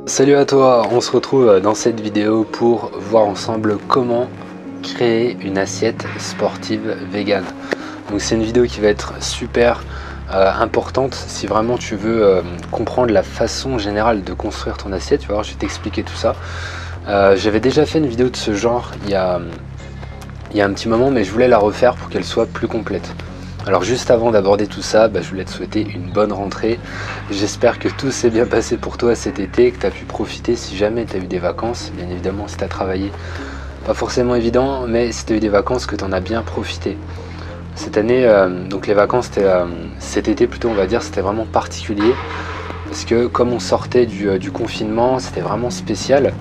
Salut à toi, on se retrouve dans cette vidéo pour voir ensemble comment créer une assiette sportive vegan. Donc c'est une vidéo qui va être super importante si vraiment tu veux comprendre la façon générale de construire ton assiette. Tu vas voir, je vais t'expliquer tout ça. J'avais déjà fait une vidéo de ce genre il y a un petit moment, mais je voulais la refaire pour qu'elle soit plus complète. Alors juste avant d'aborder tout ça, je voulais te souhaiter une bonne rentrée. J'espère que tout s'est bien passé pour toi cet été, que tu as pu profiter si jamais tu as eu des vacances. Bien évidemment, si tu as travaillé, pas forcément évident, mais si tu as eu des vacances, que tu en as bien profité. Cette année, donc les vacances, cet été plutôt on va dire, c'était vraiment particulier. Parce que comme on sortait du confinement, c'était vraiment spécial.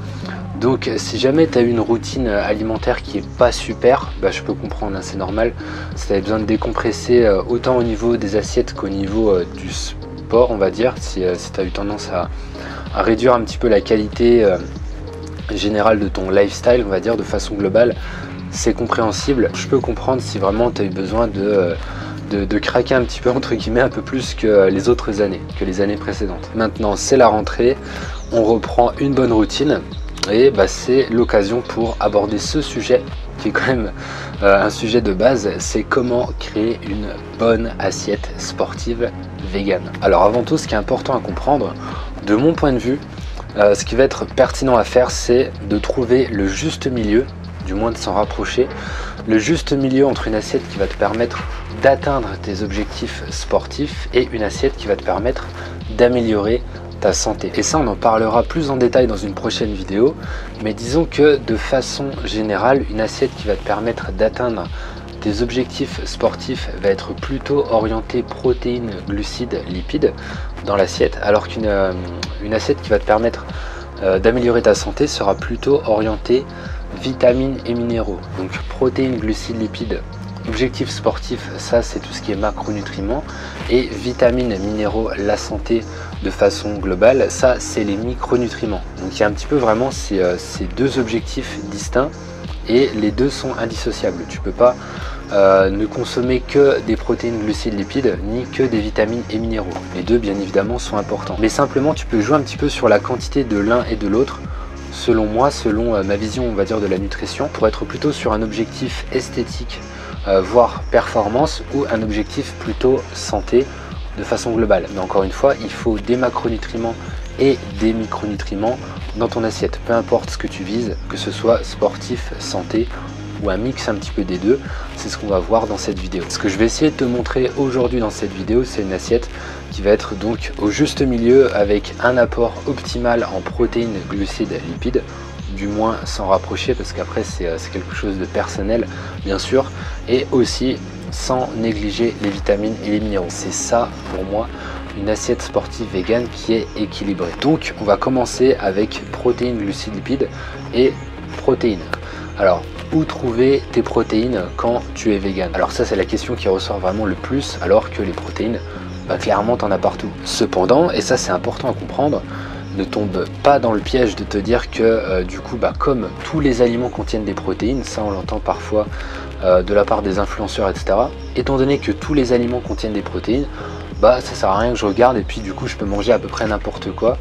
Donc si jamais tu as une routine alimentaire qui est pas super, je peux comprendre, hein, c'est normal. Si tu avais besoin de décompresser autant au niveau des assiettes qu'au niveau du sport, on va dire, si tu as eu tendance à réduire un petit peu la qualité générale de ton lifestyle, on va dire, de façon globale, c'est compréhensible. Je peux comprendre si vraiment tu as eu besoin de craquer un petit peu, entre guillemets, un peu plus que les autres années, que les années précédentes. Maintenant, c'est la rentrée, on reprend une bonne routine. Et c'est l'occasion pour aborder ce sujet qui est quand même un sujet de base, c'est comment créer une bonne assiette sportive vegan. Alors avant tout, ce qui est important à comprendre, de mon point de vue, ce qui va être pertinent à faire, c'est de trouver le juste milieu, du moins de s'en rapprocher, le juste milieu entre une assiette qui va te permettre d'atteindre tes objectifs sportifs et une assiette qui va te permettre d'améliorer ta santé. Et ça, on en parlera plus en détail dans une prochaine vidéo, mais disons que de façon générale, une assiette qui va te permettre d'atteindre tes objectifs sportifs va être plutôt orientée protéines, glucides, lipides dans l'assiette, alors qu'une assiette qui va te permettre d'améliorer ta santé sera plutôt orientée vitamines et minéraux. Donc protéines, glucides, lipides. Objectif sportif, ça c'est tout ce qui est macronutriments, et vitamines, minéraux, la santé de façon globale, ça c'est les micronutriments. Donc il y a un petit peu vraiment ces deux objectifs distincts et les deux sont indissociables. Tu peux pas ne consommer que des protéines, glucides, lipides, ni que des vitamines et minéraux. Les deux bien évidemment sont importants. Mais simplement tu peux jouer un petit peu sur la quantité de l'un et de l'autre. Selon moi, selon ma vision on va dire de la nutrition, pour être plutôt sur un objectif esthétique, voire performance, ou un objectif plutôt santé de façon globale. Mais encore une fois, il faut des macronutriments et des micronutriments dans ton assiette, peu importe ce que tu vises, que ce soit sportif, santé ou un mix un petit peu des deux. C'est ce qu'on va voir dans cette vidéo. Ce que je vais essayer de te montrer aujourd'hui dans cette vidéo, c'est une assiette qui va être donc au juste milieu avec un apport optimal en protéines, glucides, lipides, du moins s'en rapprocher, parce qu'après c'est quelque chose de personnel bien sûr, et aussi sans négliger les vitamines et les minéraux. C'est ça pour moi une assiette sportive vegan qui est équilibrée. Donc on va commencer avec protéines, glucides, lipides et protéines. Alors où trouver tes protéines quand tu es vegan? Alors ça c'est la question qui ressort vraiment le plus, alors que les protéines, clairement t'en as partout. Cependant, et ça c'est important à comprendre, ne tombe pas dans le piège de te dire que du coup comme tous les aliments contiennent des protéines, ça on l'entend parfois de la part des influenceurs, etc. Étant donné que tous les aliments contiennent des protéines, ça sert à rien que je regarde et puis du coup je peux manger à peu près n'importe quoi,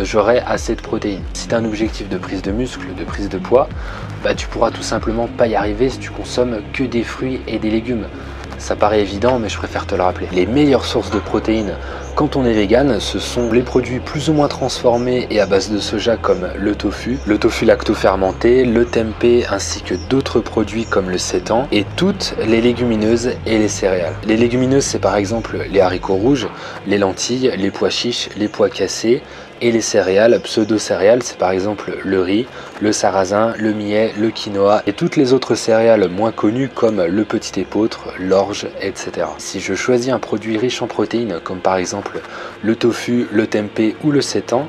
j'aurai assez de protéines. Si tu as un objectif de prise de muscle, de prise de poids, tu pourras tout simplement pas y arriver si tu consommes que des fruits et des légumes. Ça paraît évident, mais je préfère te le rappeler. Les meilleures sources de protéines quand on est vegan, ce sont les produits plus ou moins transformés et à base de soja comme le tofu lacto-fermenté, le tempeh ainsi que d'autres produits comme le seitan et toutes les légumineuses et les céréales. Les légumineuses, c'est par exemple les haricots rouges, les lentilles, les pois chiches, les pois cassés, et les céréales, pseudo-céréales, c'est par exemple le riz, le sarrasin, le millet, le quinoa et toutes les autres céréales moins connues comme le petit épeautre, l'orge, etc. Si je choisis un produit riche en protéines comme par exemple le tofu, le tempeh ou le seitan,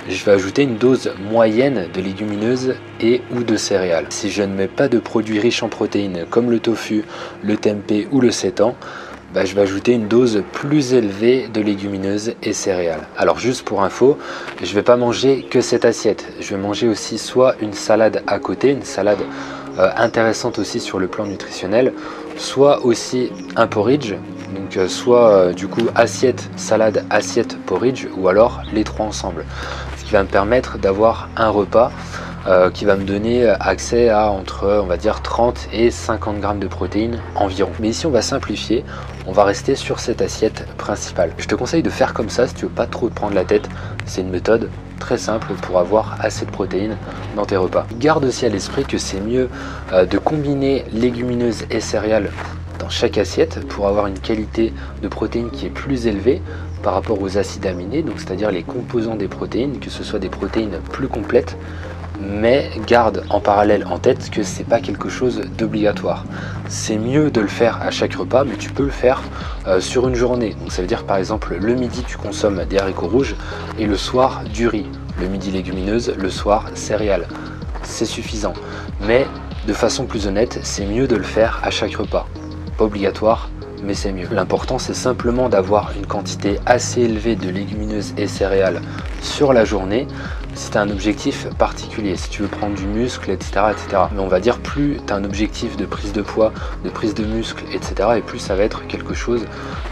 je vais ajouter une dose moyenne de légumineuses et ou de céréales. Si je ne mets pas de produits riches en protéines comme le tofu, le tempeh ou le seitan, je vais ajouter une dose plus élevée de légumineuses et céréales. Alors juste pour info, je ne vais pas manger que cette assiette. Je vais manger aussi soit une salade à côté, une salade intéressante aussi sur le plan nutritionnel, soit aussi un porridge, donc soit du coup assiette, salade, assiette, porridge, ou alors les trois ensemble. Ce qui va me permettre d'avoir un repas qui va me donner accès à entre on va dire 30 et 50 grammes de protéines environ. Mais ici on va simplifier, on va rester sur cette assiette principale. Je te conseille de faire comme ça si tu veux pas trop te prendre la tête. C'est une méthode très simple pour avoir assez de protéines dans tes repas. Garde aussi à l'esprit que c'est mieux de combiner légumineuses et céréales dans chaque assiette pour avoir une qualité de protéines qui est plus élevée par rapport aux acides aminés, donc c'est-à-dire les composants des protéines, que ce soit des protéines plus complètes, mais garde en parallèle en tête que c'est pas quelque chose d'obligatoire. C'est mieux de le faire à chaque repas, mais tu peux le faire sur une journée. Donc ça veut dire par exemple le midi tu consommes des haricots rouges et le soir du riz. Le midi légumineuse, le soir céréales. C'est suffisant. Mais de façon plus honnête, c'est mieux de le faire à chaque repas. Pas obligatoire, mais c'est mieux. L'important c'est simplement d'avoir une quantité assez élevée de légumineuses et céréales sur la journée si tu as un objectif particulier, si tu veux prendre du muscle, etc. Mais on va dire plus tu as un objectif de prise de poids, de prise de muscle, etc. et plus ça va être quelque chose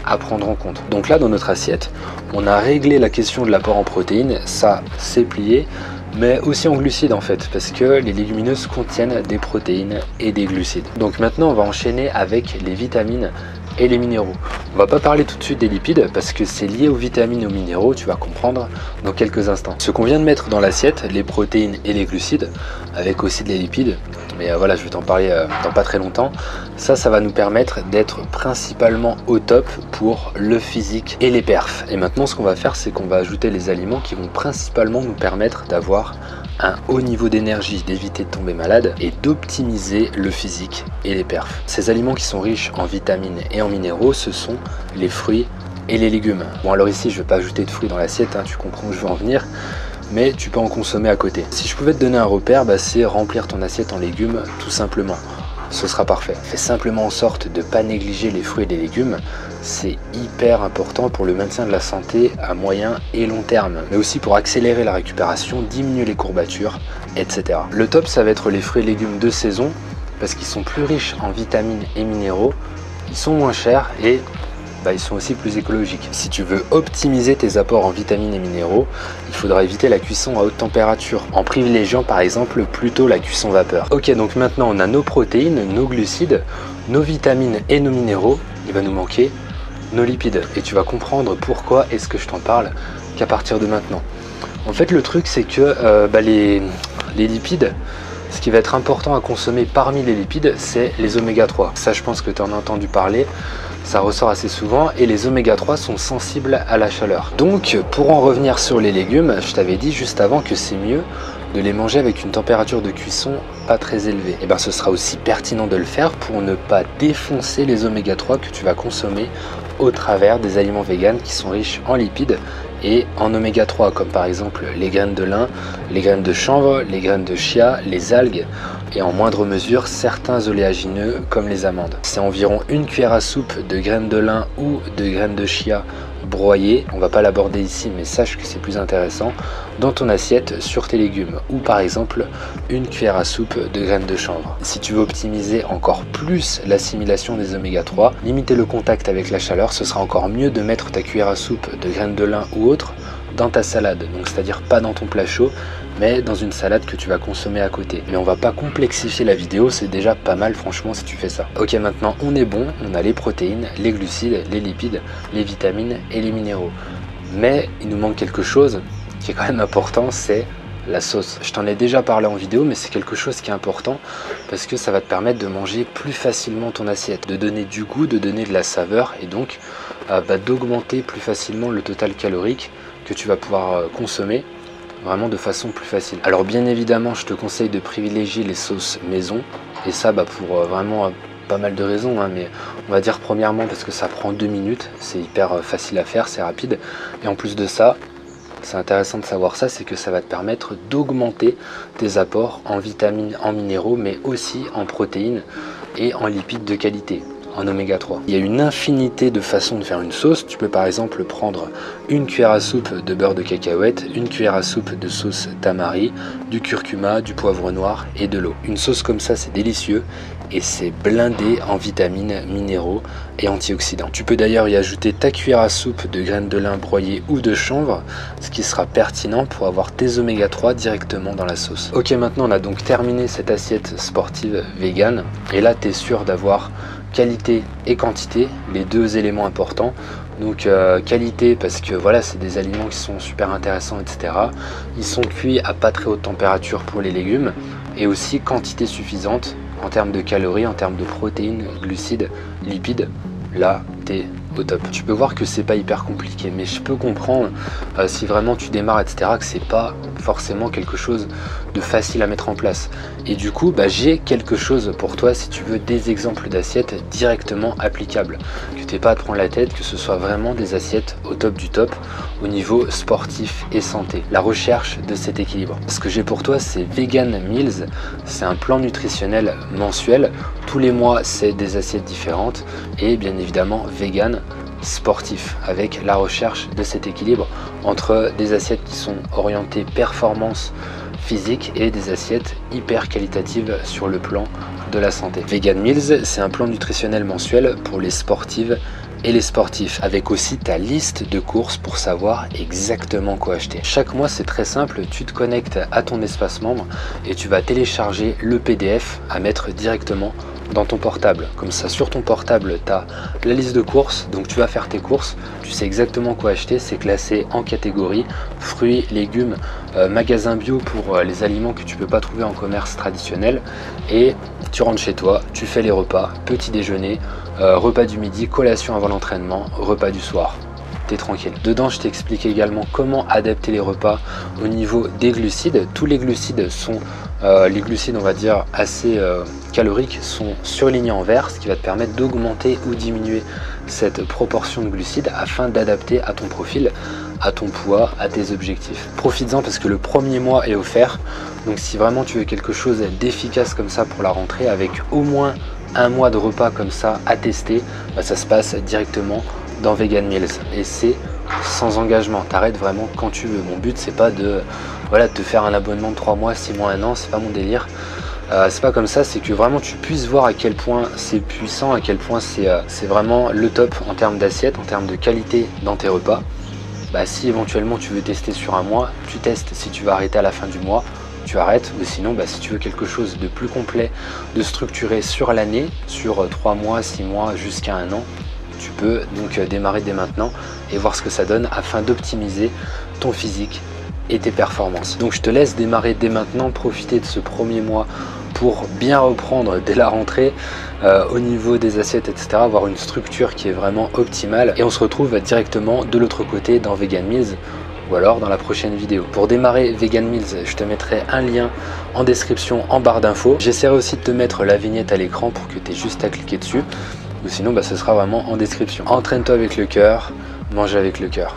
à prendre en compte. Donc là dans notre assiette, on a réglé la question de l'apport en protéines, ça c'est plié, mais aussi en glucides en fait, parce que les légumineuses contiennent des protéines et des glucides. Donc maintenant on va enchaîner avec les vitamines et les minéraux. On va pas parler tout de suite des lipides parce que c'est lié aux vitamines et aux minéraux, tu vas comprendre dans quelques instants. Ce qu'on vient de mettre dans l'assiette, les protéines et les glucides, avec aussi des lipides, mais voilà, je vais t'en parler dans pas très longtemps. Ça va nous permettre d'être principalement au top pour le physique et les perfs. Et maintenant ce qu'on va faire, c'est qu'on va ajouter les aliments qui vont principalement nous permettre d'avoir un haut niveau d'énergie, d'éviter de tomber malade et d'optimiser le physique et les perfs. Ces aliments qui sont riches en vitamines et en minéraux, ce sont les fruits et les légumes. Bon alors ici je vais pas ajouter de fruits dans l'assiette, tu comprends où je veux en venir, mais tu peux en consommer à côté. Si je pouvais te donner un repère, c'est remplir ton assiette en légumes tout simplement. Ce sera parfait. Fais simplement en sorte de ne pas négliger les fruits et les légumes. C'est hyper important pour le maintien de la santé à moyen et long terme, mais aussi pour accélérer la récupération, diminuer les courbatures, etc. Le top, ça va être les fruits et légumes de saison parce qu'ils sont plus riches en vitamines et minéraux, ils sont moins chers et ils sont aussi plus écologiques. Si tu veux optimiser tes apports en vitamines et minéraux, il faudra éviter la cuisson à haute température, en privilégiant par exemple plutôt la cuisson vapeur. Ok, donc maintenant on a nos protéines, nos glucides, nos vitamines et nos minéraux. Il va nous manquer nos lipides. Et tu vas comprendre pourquoi est-ce que je t'en parle qu'à partir de maintenant. En fait, le truc c'est que les lipides, ce qui va être important à consommer parmi les lipides, c'est les oméga 3. Ça, je pense que tu en as entendu parler. Ça ressort assez souvent et les oméga 3 sont sensibles à la chaleur. Donc pour en revenir sur les légumes, je t'avais dit juste avant que c'est mieux de les manger avec une température de cuisson pas très élevée. Et ce sera aussi pertinent de le faire pour ne pas défoncer les oméga 3 que tu vas consommer au travers des aliments véganes qui sont riches en lipides et en oméga 3, comme par exemple les graines de lin, les graines de chanvre, les graines de chia, les algues et en moindre mesure certains oléagineux comme les amandes. C'est environ une cuillère à soupe de graines de lin ou de graines de chia broyées, on va pas l'aborder ici mais sache que c'est plus intéressant, dans ton assiette sur tes légumes, ou par exemple une cuillère à soupe de graines de chanvre. Si tu veux optimiser encore plus l'assimilation des oméga 3, limiter le contact avec la chaleur, ce sera encore mieux de mettre ta cuillère à soupe de graines de lin ou autre dans ta salade, donc c'est-à-dire pas dans ton plat chaud, mais dans une salade que tu vas consommer à côté. Mais on va pas complexifier la vidéo, c'est déjà pas mal franchement si tu fais ça. Ok, maintenant on est bon, on a les protéines, les glucides, les lipides, les vitamines et les minéraux. Mais il nous manque quelque chose qui est quand même important, c'est la sauce. Je t'en ai déjà parlé en vidéo, mais c'est quelque chose qui est important parce que ça va te permettre de manger plus facilement ton assiette, de donner du goût, de donner de la saveur et donc d'augmenter plus facilement le total calorique que tu vas pouvoir consommer vraiment de façon plus facile. Alors bien évidemment, je te conseille de privilégier les sauces maison et ça pour vraiment pas mal de raisons, mais on va dire premièrement parce que ça prend 2 minutes, c'est hyper facile à faire, c'est rapide et en plus de ça, c'est intéressant de savoir ça, c'est que ça va te permettre d'augmenter tes apports en vitamines, en minéraux, mais aussi en protéines et en lipides de qualité. en oméga 3. Il y a une infinité de façons de faire une sauce. Tu peux par exemple prendre une cuillère à soupe de beurre de cacahuète, une cuillère à soupe de sauce tamari, du curcuma, du poivre noir et de l'eau. Une sauce comme ça, c'est délicieux et c'est blindé en vitamines, minéraux et antioxydants. Tu peux d'ailleurs y ajouter ta cuillère à soupe de graines de lin broyées ou de chanvre, ce qui sera pertinent pour avoir tes oméga 3 directement dans la sauce. Ok, maintenant on a donc terminé cette assiette sportive vegan et là tu es sûr d'avoir qualité et quantité, les deux éléments importants. Donc qualité parce que voilà, c'est des aliments qui sont super intéressants, etc. Ils sont cuits à pas très haute température pour les légumes, et aussi quantité suffisante en termes de calories, en termes de protéines, glucides, lipides. Là, t'es au top. Tu peux voir que c'est pas hyper compliqué, mais je peux comprendre si vraiment tu démarres, etc., que c'est pas forcément quelque chose de facile à mettre en place. Et du coup, j'ai quelque chose pour toi si tu veux des exemples d'assiettes directement applicables, que tu n'aies pas à te prendre la tête, que ce soit vraiment des assiettes au top du top au niveau sportif et santé. La recherche de cet équilibre. Ce que j'ai pour toi, c'est Vegan Meals. C'est un plan nutritionnel mensuel. Tous les mois, c'est des assiettes différentes et bien évidemment vegan sportif, avec la recherche de cet équilibre entre des assiettes qui sont orientées performance physique et des assiettes hyper qualitatives sur le plan de la santé. Vegan Meals, c'est un plan nutritionnel mensuel pour les sportives et les sportifs, avec aussi ta liste de courses pour savoir exactement quoi acheter. Chaque mois, c'est très simple, tu te connectes à ton espace membre et tu vas télécharger le PDF à mettre directement dans ton portable. Comme ça, sur ton portable, tu as la liste de courses, donc tu vas faire tes courses, tu sais exactement quoi acheter, c'est classé en catégorie fruits, légumes, magasin bio pour les aliments que tu peux pas trouver en commerce traditionnel, et tu rentres chez toi, tu fais les repas, petit déjeuner, repas du midi, collation avant l'entraînement, repas du soir. T'es tranquille. Dedans, je t'explique également comment adapter les repas au niveau des glucides. Tous les glucides sont, les glucides on va dire assez caloriques, sont surlignés en vert, ce qui va te permettre d'augmenter ou diminuer cette proportion de glucides afin d'adapter à ton profil, à ton poids, à tes objectifs. Profites-en parce que le premier mois est offert. Donc si vraiment tu veux quelque chose d'efficace comme ça pour la rentrée, avec au moins un mois de repas comme ça à tester, ça se passe directement dans Vegan Meals et c'est sans engagement. T'arrêtes vraiment quand tu veux. Mon but c'est pas de te faire un abonnement de 3 mois, 6 mois, 1 an, c'est pas mon délire. C'est pas comme ça, c'est que vraiment tu puisses voir à quel point c'est puissant, à quel point c'est vraiment le top en termes d'assiette, en termes de qualité dans tes repas. Si éventuellement tu veux tester sur un mois, tu testes. Si tu vas arrêter à la fin du mois, tu arrêtes, ou sinon si tu veux quelque chose de plus complet, de structuré sur l'année, sur 3 mois, 6 mois, jusqu'à 1 an, tu peux donc démarrer dès maintenant et voir ce que ça donne afin d'optimiser ton physique et tes performances. Donc je te laisse démarrer dès maintenant, profiter de ce premier mois pour bien reprendre dès la rentrée au niveau des assiettes, etc. Avoir une structure qui est vraiment optimale, et on se retrouve directement de l'autre côté dans Vegan Meals ou alors dans la prochaine vidéo. Pour démarrer Vegan Meals, je te mettrai un lien en description en barre d'infos. J'essaierai aussi de te mettre la vignette à l'écran pour que tu aies juste à cliquer dessus, ou sinon ce sera vraiment en description. Entraîne-toi avec le cœur, mange avec le cœur.